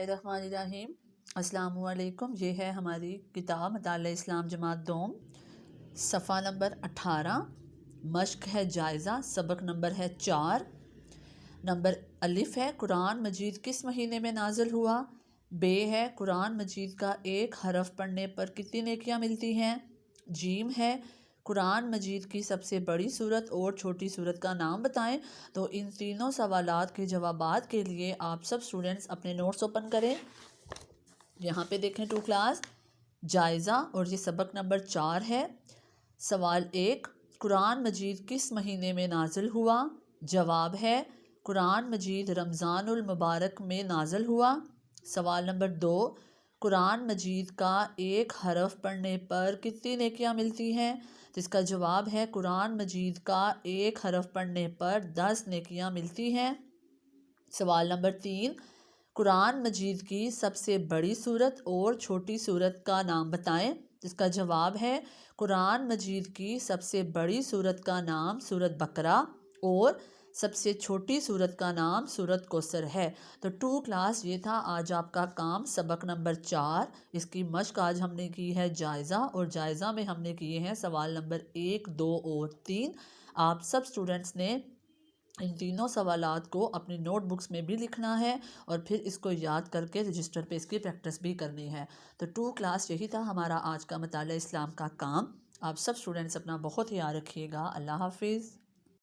बिस्मिल्लाहिर्रहमानिर्रहीम। अस्सलाम वालेकुम। ये है हमारी किताब मताल इस्लाम जमात दोम, सफ़ा नंबर 18। मश्क है जायज़ा, सबक नंबर है 4। नंबर अलिफ है कुरान मजीद किस महीने में नाजिल हुआ। बे है कुरान मजीद का एक हरफ पढ़ने पर कितनी नेकियां मिलती हैं। जीम है कुरान मजीद की सबसे बड़ी सूरत और छोटी सूरत का नाम बताएं। तो इन तीनों सवालात के जवाबात के लिए आप सब स्टूडेंट्स अपने नोट्स ओपन करें। यहाँ पे देखें टू क्लास जायज़ा और ये सबक नंबर 4 है। सवाल 1, कुरान मजीद किस महीने में नाजिल हुआ। जवाब है कुरान मजीद रमज़ानुल मुबारक में नाजिल हुआ। सवाल नंबर 2, कुरान मजीद का एक हरफ पढ़ने पर कितनी नेकियां मिलती हैं। जिसका जवाब है कुरान मजीद का एक हरफ पढ़ने पर 10 नेकियां मिलती हैं। सवाल नंबर 3, कुरान मजीद की सबसे बड़ी सूरत और छोटी सूरत का नाम बताएं। जिसका जवाब है कुरान मजीद की सबसे बड़ी सूरत का नाम सूरत बकरा और सबसे छोटी सूरत का नाम सूरत कौसर है। तो टू क्लास ये था आज आपका काम, सबक नंबर 4। इसकी मश्क आज हमने की है जायज़ा और जायज़ा में हमने किए हैं सवाल नंबर 1, 2 और 3। आप सब स्टूडेंट्स ने इन तीनों सवालात को अपनी नोटबुक्स में भी लिखना है और फिर इसको याद करके रजिस्टर पे इसकी प्रैक्टिस भी करनी है। तो टू क्लास यही था हमारा आज का मताला इस्लाम का काम। आप सब स्टूडेंट्स अपना बहुत ख्याल रखिएगा। अल्लाह हाफिज़।